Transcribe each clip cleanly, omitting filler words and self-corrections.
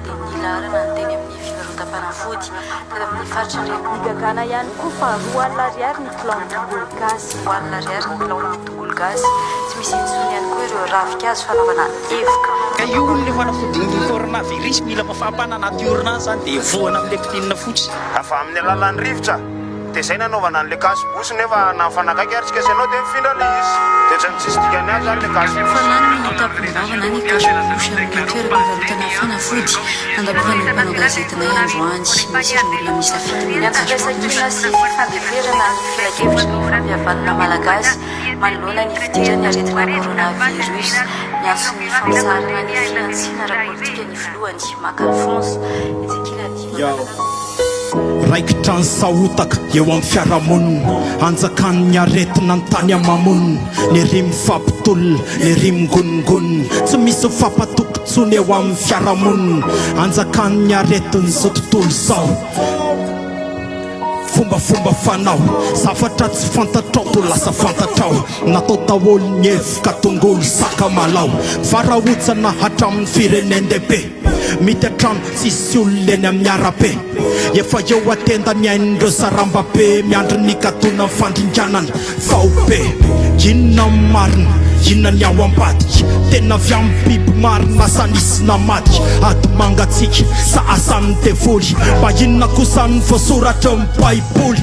dia nila mandeha amin'ny fivarotam-panafody teto amin'ny faritra nigagana ihany koa fa 2 alina ariary ny kilao tongolo gasy 2 alina ariary ny kilao tongolo gasy tsy misy intsony ihany koa ireo ravikazo fanaovana evoka ka io le fanafodiny coronavirus mila mafapana anaty orinasa zany dia voana amin'ny lekitinina fotsy afa amin'ny alalan'ny rivotra dia zay nanaovana an'le gasy bosy nefa nafanakaiky aritsika sy anao dia mifindra le izy dia tsy tsisy dikany azy zany le gasy fanany ny tampom-bavana ny gasy bosy amin'ny toeram-pivarotana fanafody nandabovany mpanao gazetinay androany misy ireo olona misy lafity miantsiraisakina sy fandeverana ny filakevitra ny fampihavanana malagasy manoloana ny fidirany aretina coronavirus miantso ny famosarana ny finantsiana ara-politika ny filohany Marc Alphonse Ezekiel raikitra ny sahotaka eo amin'ny fiarahamonina anjakan'ny aretina ny tany amamonina ny ry mifampitolona ny ry migonongonina tsy misy fampatokontsony eo amin'ny fiarahamonina anjakan'ny aretiny zao tontolo zao fombafomba fanao zavatra tsy fantatrao to lasa fantatrao natao daholo ny evoka tongolo sakamalao varahotsana hatramin'ny firenendehibe mity hatrano tsisy olona eny amin'ny arabe efa eo atenda ny ain'ireo sarambabe miandry ny katona ny fandringanana vaobe inona marina inona ny ao ambadika tena avy amin'ny biby marina sanisy namadika ady mangatsika sa asan'ny devoly mba inona kosa ny voasoratra ny baiboly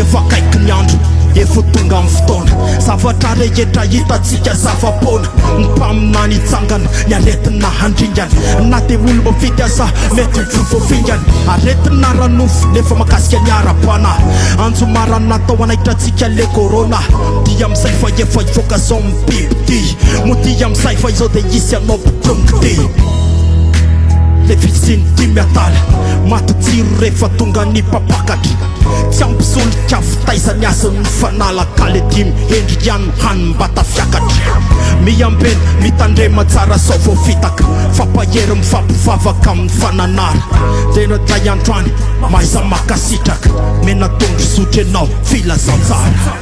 efa akaiky ny andro efa tonga amin'ny fotoana zavatra rehetra hitatsika zavapoana ny mpaminany itsangana ny aretina handringana na dia olo mafidy aza mety mivovovingana aretina ranofo nefa makasika ny ara-pana anjomara natao anaitratsika le corona dia am'izay fa efa ivoaka zao mibiby ty mo dia am'izay fa izao dia isy anao mpitongo ty le vitsiny ty miatala maty tsiro rehefa tonga ny mpapakatra tsy ampisolika fitaizany azony fanalakaly dimy endry ihany hanimba tafiakatra miambena mitandrema tsara sao vao fitaka fampahery mifampivavaka amin'ny fananara tena day androany maiza makasitraka mena tondro zotra anao filazantsara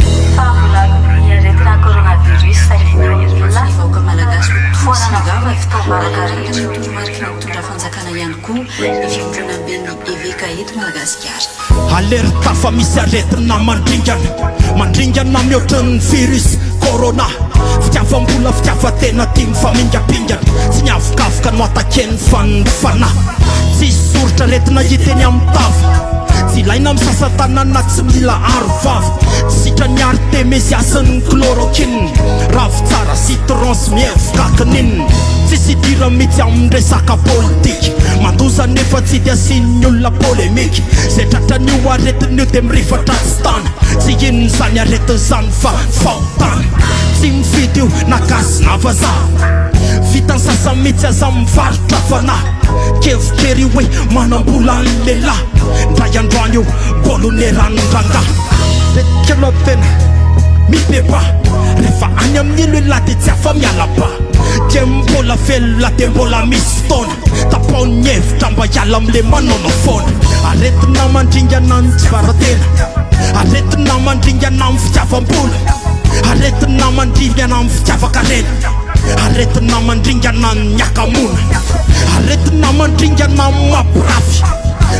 aretina coronavirus sarifina vahoaka malagasy foananagava fitaovarakarehetra tondromarikina mitondra fanjakana ihany koa ny fiondrona ambeny eveka eto Madagasikara alerta fa misy aretina mandringana mihoatran'ny virus corona fitiavam-bola fitiavatena ty mifamingapingana tsy niavokavoka no ataken'ny fanofana tsisy soritra aretina hiteny amin'ny tava tsy ilaina misasatanana tsy mila arovava sitra ny artemesiasy chloroquine ravo tsara citrons mievokakaninina tsisy dira mitsy amin'ny resaka politika mandoza nefa tsy dia asiany olona polemika zay tratran'io aretin'io dia mirifatra tsy tana tsy inony zany aretin' zany fa fahotana tsy mifidy io nagasy na vazaha vitany sasa mitsy aza mivarotra fanahy kevokery hoe manambola ny lehilahy ndray androany io mboloneranondrangah retikelo tena mibeba rehefa any amin'ny loela dia tsy afa mialaba dia mbola velona dia mbola misy fotoana tapaony hevitra mba hiala am'le manona foana aretina mandringana ny tsy varatena aretina mandringana amin'ny fitiavam-bola aretina mandringana amin'ny fitiavakarena aretina mandringana ny miakamona aretina mandringana ny mampirafy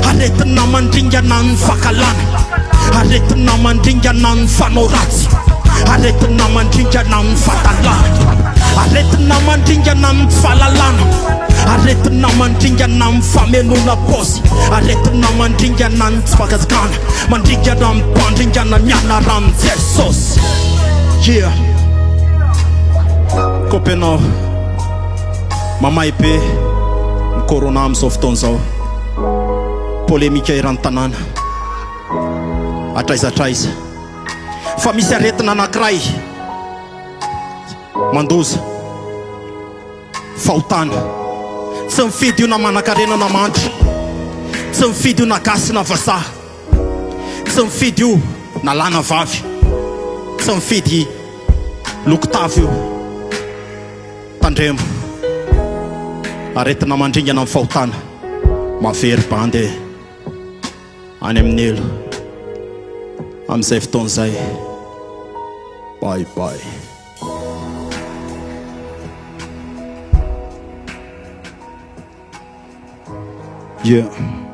aretina mandringana ny vakalana aretina mandringana ny fanao ratsy aretina mandringana ny fatalana aretina mandringana ny fahalalana aretina mandringana ny famelona posy aretina mandringana ny tsy fakazakana mandringana ny mpandringana ny anaran'ny jesosy yeah kopenao mamay be ny corona am'izao fotoana zao polemika iran-tanàna atraizatraiza fa misy aretina anankiray mandoza fahotana tsy mifidy io na manan-karena na mandro tsy mifidy io na gasy na vazaha tsy mifidy io na lana vavy tsy mifidy lokotavy io tandremo aretina mandringana amin'ny fahotana mavery bandy any amin'ny elo amin'izay fotoan'izay bye bye. Yeah.